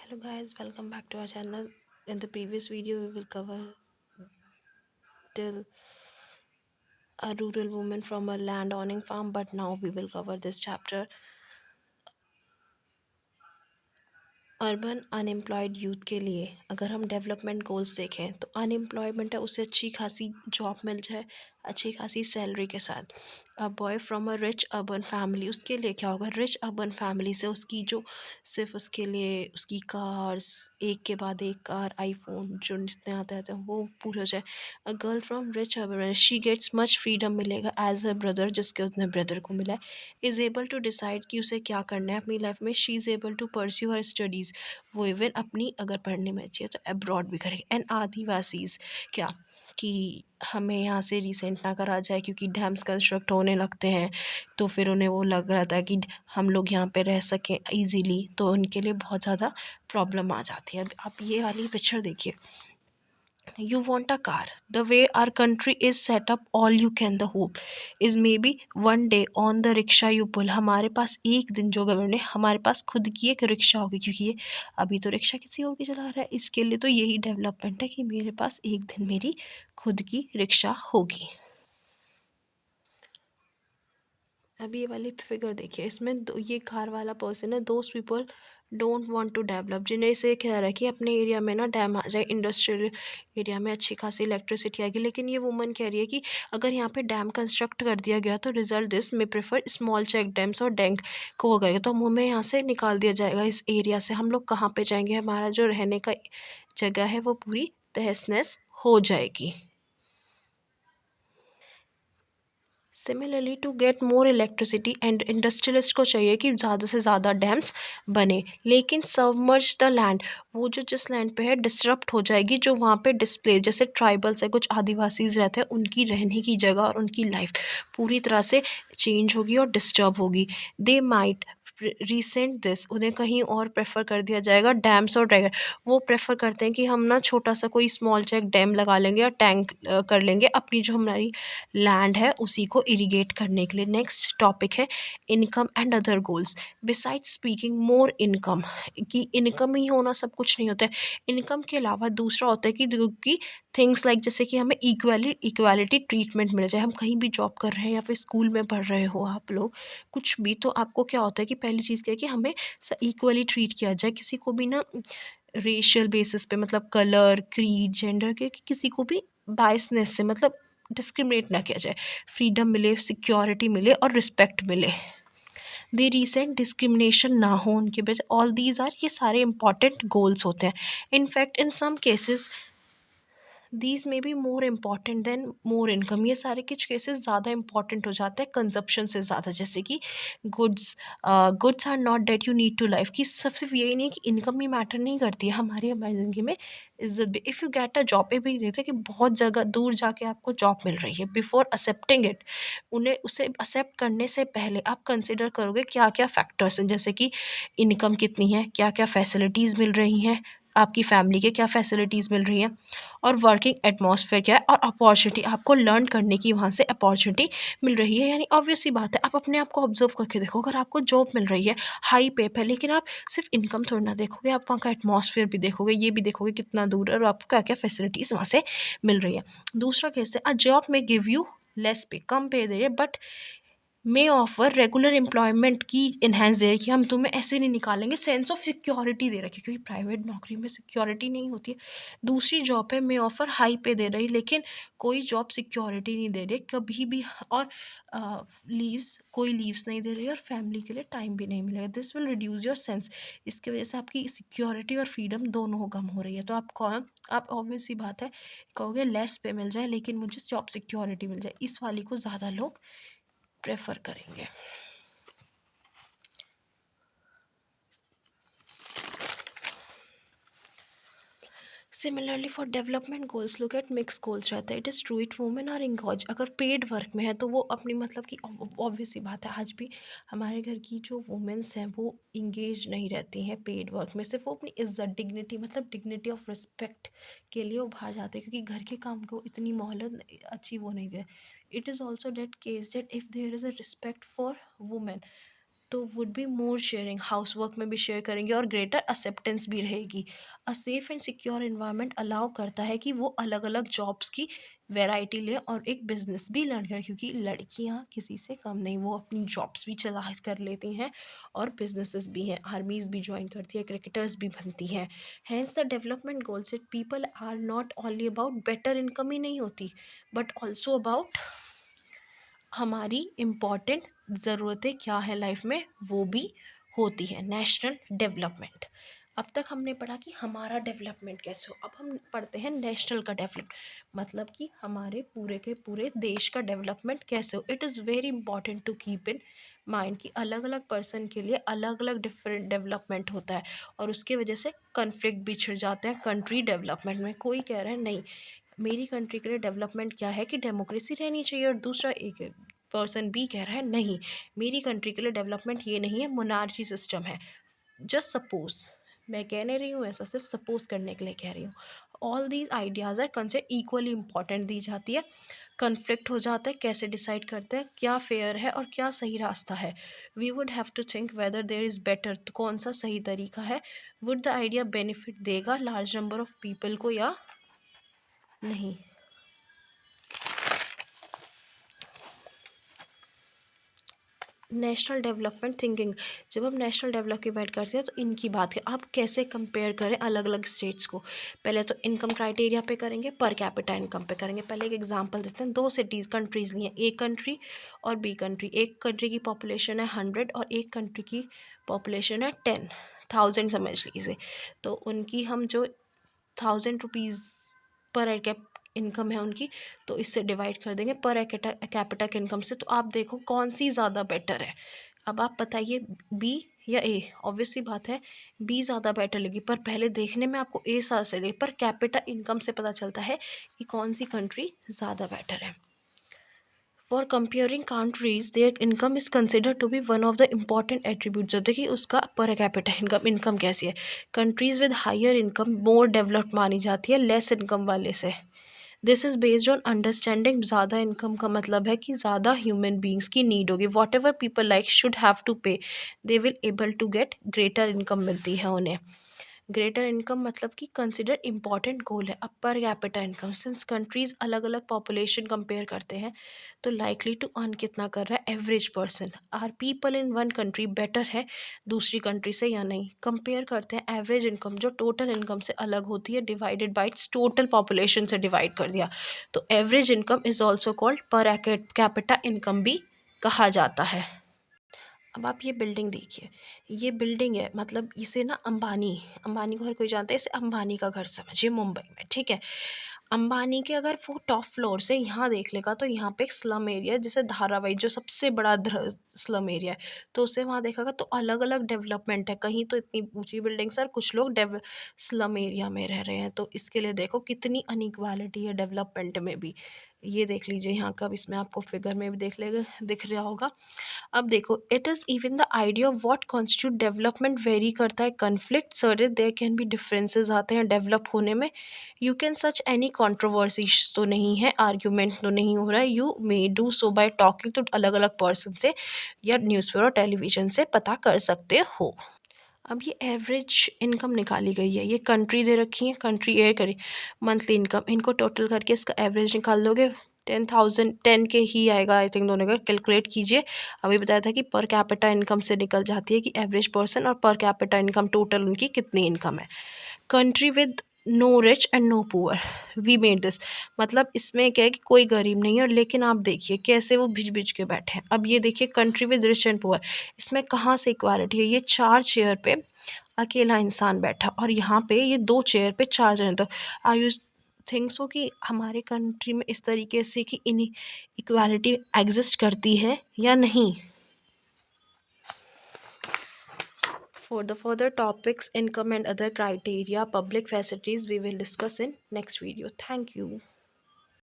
Hello guys, welcome back to our channel. In the previous video, we will cover till a rural woman from a land owning farm, but now we will cover this chapter urban unemployed youth के लिए। अगर हम development goals देखें तो unemployment है, उसे अच्छी खासी जॉब मिल जाए अच्छी खासी सैलरी के साथ। A boy from a rich urban family, उसके लिए क्या होगा? रिच अर्बन फैमिली से उसकी जो सिर्फ उसके लिए उसकी कार्स, एक के बाद एक कार, आईफोन जो जितने आते आते हैं वो पूरे हो जाए। A girl from rich urban, she gets much freedom मिलेगा एज अ ब्रदर, जिसके उसने ब्रदर को मिला है। इज़ एबल टू डिसाइड कि उसे क्या करना है अपनी लाइफ में। She is able to pursue her studies, वो इवन अपनी अगर पढ़ने में अच्छी है तो अब्रॉड भी करेंगे। एंड आदिवासीज़ क्या कि हमें यहाँ से रिसेंट ना करा जाए क्योंकि डैम्स कंस्ट्रक्ट होने लगते हैं, तो फिर उन्हें वो लग रहा था कि हम लोग यहाँ पे रह सकें इजीली, तो उनके लिए बहुत ज़्यादा प्रॉब्लम आ जाती है। अब आप ये वाली पिक्चर देखिए। You want a car. The way our country is set up, all you can the hope is maybe one day on the rickshaw you pull. हमारे पास एक दिन जो गवर्नमेंट ने हमारे पास खुद की एक रिक्शा होगी, क्योंकि ये अभी तो रिक्शा किसी और की चला रहा है। इसके लिए तो यही डेवलपमेंट है कि मेरे पास एक दिन मेरी खुद की रिक्शा होगी। अब ये वाली फिगर देखिए, इसमें ये कार वाला पर्सन है। Those people don't want to develop, जिन्हें इसे कह रहा है कि अपने एरिया में ना डैम आ जाए, इंडस्ट्रियल एरिया में अच्छी खासी इलेक्ट्रिसिटी आएगी। लेकिन ये वुमन कह रही है कि अगर यहाँ पे डैम कंस्ट्रक्ट कर दिया गया तो रिजल्ट दिस में प्रेफर स्मॉल चेक डैम्स और डैंक को वो करेगा, तो हमें यहाँ से निकाल दिया जाएगा इस एरिया से। हम लोग कहाँ पे जाएंगे? हमारा जो रहने का जगह है वो पूरी तहस नहस हो जाएगी। Similarly to get more electricity and industrialist को चाहिए कि ज़्यादा से ज़्यादा डैम्स बने, लेकिन सबमर्ज द लैंड, वो जो जिस लैंड पे है डिसरप्ट हो जाएगी, जो वहाँ पे डिस्प्लेस जैसे ट्राइबल्स है, कुछ आदिवासीज रहते हैं, उनकी रहने की जगह और उनकी लाइफ पूरी तरह से चेंज होगी और डिस्टर्ब होगी। दे माइट रिसेंट दिस, उन्हें कहीं और प्रेफर कर दिया जाएगा डैम्स और ड्रैगन। वो प्रेफर करते हैं कि हम ना छोटा सा कोई स्मॉल चेक डैम लगा लेंगे या टैंक कर लेंगे अपनी जो हमारी लैंड है उसी को इरिगेट करने के लिए। नेक्स्ट टॉपिक है income and other goals. Beside speaking more income, कि इनकम ही होना सब कुछ नहीं होता है। इनकम के अलावा दूसरा होता है कि थिंग्स लाइक जैसे कि हमें इक्वालिटी ट्रीटमेंट मिल जाए। हम कहीं भी जॉब कर रहे हैं या फिर स्कूल में पढ़ रहे हो आप लोग, कुछ भी, तो आपको क्या होता है कि पहली चीज़ क्या है कि हमें इक्वली ट्रीट किया जाए। किसी को भी ना रेशियल बेसिस पे, मतलब कलर, क्रीड, जेंडर के, कि किसी को भी बायसनेस से मतलब डिस्क्रिमिनेट ना किया जाए। फ्रीडम मिले, सिक्योरिटी मिले और रिस्पेक्ट मिले। दे रिसेंट डिस्क्रिमिनेशन ना हो उनके बजाय। ऑल दीज आर, ये सारे इंपॉर्टेंट गोल्स होते हैं। In fact in some cases these may be more important than more income. ये सारे कुछ केसेस ज़्यादा इंपॉर्टेंट हो जाते हैं कंजप्शन से ज़्यादा, जैसे कि goods goods are not that you need to life, कि सब सिर्फ यही नहीं कि इनकम ही मैटर नहीं करती है हमारी ज़िंदगी में। इज्जत भी, if you get a job, ये भी रहता है कि बहुत जगह दूर जाके आपको जॉब मिल रही है, बिफोर एक्सेप्टिंग इट, उन्हें उसे एक्सेप्ट करने से पहले आप कंसिडर करोगे क्या क्या फैक्टर्स हैं, जैसे कि इनकम कितनी है, क्या क्या फैसिलिटीज़ मिल रही हैं, आपकी फैमिली के क्या फैसिलिटीज़ मिल रही हैं, और वर्किंग एटमॉस्फेयर क्या है, और अपॉर्चुनिटी आपको लर्न करने की वहाँ से अपॉर्चुनिटी मिल रही है। यानी ऑब्वियस सी बात है, आप अपने आप को ऑब्जर्व करके देखो, अगर आपको जॉब मिल रही है, हाई पे पे, लेकिन आप सिर्फ इनकम थोड़ी ना देखोगे, आप वहाँ का एटमॉस्फेयर भी देखोगे, ये भी देखोगे कितना दूर है और आपको क्या क्या फैसिलिटीज़ वहाँ से मिल रही है। दूसरा केस है, अ जॉब में गिव यू लेस पे, कम पे दे रही है, but may offer regular employment की इन्हेंस दे, कि हम तुम्हें ऐसे नहीं निकालेंगे, सेंस ऑफ सिक्योरिटी दे रखी है, क्योंकि प्राइवेट नौकरी में सिक्योरिटी नहीं होती है। दूसरी जॉब है मे ऑफर हाई पे दे रही, लेकिन कोई जॉब सिक्योरिटी नहीं दे रही कभी भी, और लीव्स कोई लीव्स नहीं दे रही और फैमिली के लिए टाइम भी नहीं मिलेगा। This will reduce your sense, इसकी वजह से आपकी सिक्योरिटी और फ्रीडम दोनों कम हो रही है। तो आप ऑब्वियस सी बात है कहोगे लेस पे मिल जाए लेकिन मुझे जॉब सिक्योरिटी मिल जाए, इस वाली को ज़्यादा लोग प्रेफर करेंगे। Similarly for development goals look at mix goals रहता है। It is true it women are engaged, अगर पेड वर्क में है तो वो अपनी मतलब कि ऑब्वियस सी बात है, आज भी हमारे घर की जो वुमेन्स हैं वो इंगेज नहीं रहती हैं पेड वर्क में। सिर्फ वो अपनी इज्जत, डिग्निटी, मतलब डिग्निटी ऑफ रिस्पेक्ट के लिए वो बाहर जाते हैं, क्योंकि घर के काम को इतनी मोहलत अच्छी वो नहीं दे। It is also that case that if there is a respect for women, तो would be more sharing, house work में भी शेयर करेंगे और ग्रेटर एक्सेप्टेंस भी रहेगी। A safe and secure environment allow करता है कि वो अलग अलग जॉब्स की वैरायटी लें और एक बिजनेस भी लर्न करें, क्योंकि लड़कियां किसी से कम नहीं, वो अपनी जॉब्स भी चला कर लेती हैं और बिजनेसेस भी हैं, आर्मीज भी ज्वाइन करती है, क्रिकेटर्स भी बनती हैं। Hence the development goals it people are not only about better income ही नहीं होती, बट ऑल्सो अबाउट हमारी इम्पॉर्टेंट ज़रूरतें क्या है लाइफ में वो भी होती है। नेशनल डेवलपमेंट, अब तक हमने पढ़ा कि हमारा डेवलपमेंट कैसे हो, अब हम पढ़ते हैं नेशनल का डेवलपमेंट, मतलब कि हमारे पूरे के पूरे देश का डेवलपमेंट कैसे हो। It is very important to keep in mind कि अलग अलग पर्सन के लिए अलग अलग डिफरेंट डेवलपमेंट होता है और उसकी वजह से कन्फ्लिक्ट भी छिड़ जाते हैं कंट्री डेवलपमेंट में। कोई कह रहा है नहीं, मेरी कंट्री के लिए डेवलपमेंट क्या है कि डेमोक्रेसी रहनी चाहिए, और दूसरा एक पर्सन भी कह रहा है नहीं, मेरी कंट्री के लिए डेवलपमेंट ये नहीं है, मोनार्ची सिस्टम है। जस्ट सपोज, मैं कह नहीं रही हूँ ऐसा, सिर्फ सपोज करने के लिए कह रही हूँ। All these ideas are consider equally important दी जाती है। कन्फ्लिक्ट हो जाता है, कैसे डिसाइड करते हैं क्या फेयर है और क्या सही रास्ता है। We would have to think whether there is better, तो कौन सा सही तरीका है। वुड द आइडिया बेनिफिट देगा लार्ज नंबर ऑफ पीपल को या नहीं। नेशनल डेवलपमेंट थिंकिंग, जब हम नेशनल डेवलप की बात करते हैं तो इनकी बात करें, आप कैसे कंपेयर करें अलग अलग स्टेट्स को। पहले तो इनकम क्राइटेरिया पे करेंगे, पर कैपिटा इनकम पे करेंगे। पहले एक एग्जांपल देते हैं, दो सिटीज़ कंट्रीज़ लिए, ए कंट्री और बी कंट्री। एक कंट्री की पॉपुलेशन है 100 और एक कंट्री की पॉपुलेशन है 10,000 समझ लीजिए। तो उनकी हम जो 1000 रुपीज़ पर हेड इनकम है उनकी, तो इससे डिवाइड कर देंगे पर कैपिटा के इनकम से। तो आप देखो कौन सी ज़्यादा बेटर है। अब आप बताइए बी या ए। ऑब्वियस सी बात है बी ज़्यादा बेटर लगी, पर पहले देखने में आपको ए साथ से लगे, पर कैपिटा इनकम से पता चलता है कि कौन सी कंट्री ज़्यादा बेटर है। For comparing countries their income is consider to be one of the important attribute. देखिए उसका पर कैपिटा इनकम कैसी है। Countries with higher income more developed मानी जाती है लेस इनकम वाले से। This is based on understanding, ज़्यादा इनकम का मतलब है कि ज़्यादा ह्यूमन बींग्स की नीड होगी। Whatever people like should have to pay, they will able to get greater income मिलती है उन्हें। ग्रेटर इनकम मतलब कि कंसिडर इम्पॉर्टेंट गोल है। अपर कैपिटा इनकम, सिंस कंट्रीज़ अलग अलग पॉपुलेशन कंपेयर करते हैं तो लाइकली टू अर्न कितना कर रहा है average person. Are people in one country better है दूसरी कंट्री से या नहीं। कंपेयर करते हैं एवरेज इनकम जो टोटल इनकम से अलग होती है, डिवाइडेड बाई टोटल पॉपुलेशन से डिवाइड कर दिया, तो average income is also called per capita income भी कहा जाता है। अब आप ये बिल्डिंग देखिए, ये बिल्डिंग है, मतलब इसे ना अंबानी, अंबानी को हर कोई जानता है, इसे अंबानी का घर समझिए मुंबई में, ठीक है। अंबानी के अगर वो टॉप फ्लोर से यहाँ देख लेगा तो यहाँ पे एक स्लम एरिया है, जैसे धारावाई जो सबसे बड़ा स्लम एरिया है, तो उसे वहाँ देखेगा तो अलग अलग डेवलपमेंट है, कहीं तो इतनी ऊंची बिल्डिंग्स और कुछ लोग स्लम एरिया में रह रहे हैं। तो इसके लिए देखो कितनी अनइक्वालिटी है डेवलपमेंट में भी। ये देख लीजिए यहाँ का, इसमें आपको फिगर में भी दिख रहा होगा। अब देखो, it is even the idea of what constitute development vary करता है। Conflict sir there can be differences आते हैं डेवलप होने में। You can such any controversies तो नहीं है, आर्ग्यूमेंट तो नहीं हो रहा है। You may do so by talking to अलग अलग पर्सन से या न्यूज़पेपर और टेलीविजन से पता कर सकते हो। अब ये एवरेज इनकम निकाली गई है, ये कंट्री दे रखी है, कंट्री एयर करी मंथली इनकम, इनको टोटल करके इसका एवरेज निकाल दोगे 10,000 10 के ही आएगा आई थिंक, दोनों का कैलकुलेट कीजिए। अभी बताया था कि पर कैपिटा इनकम से निकल जाती है कि एवरेज पर्सन और पर कैपिटा इनकम टोटल उनकी कितनी इनकम है। Country with no rich and no poor, we made this, मतलब इसमें क्या है कि कोई गरीब नहीं है, और लेकिन आप देखिए कैसे वो भिज भिज के बैठे हैं। अब ये देखिए country with rich and poor, इसमें कहाँ से इक्वालिटी है। ये 4 चेयर पे अकेला इंसान बैठा और यहाँ पे ये 2 चेयर पे 4 जने। तो आर यू थिंक सो कि हमारे कंट्री में इस तरीके से कि इन इक्वालिटी एग्जिस्ट करती है या नहीं। For the further topics, income and other criteria, public facilities, we will discuss in next video. Thank you.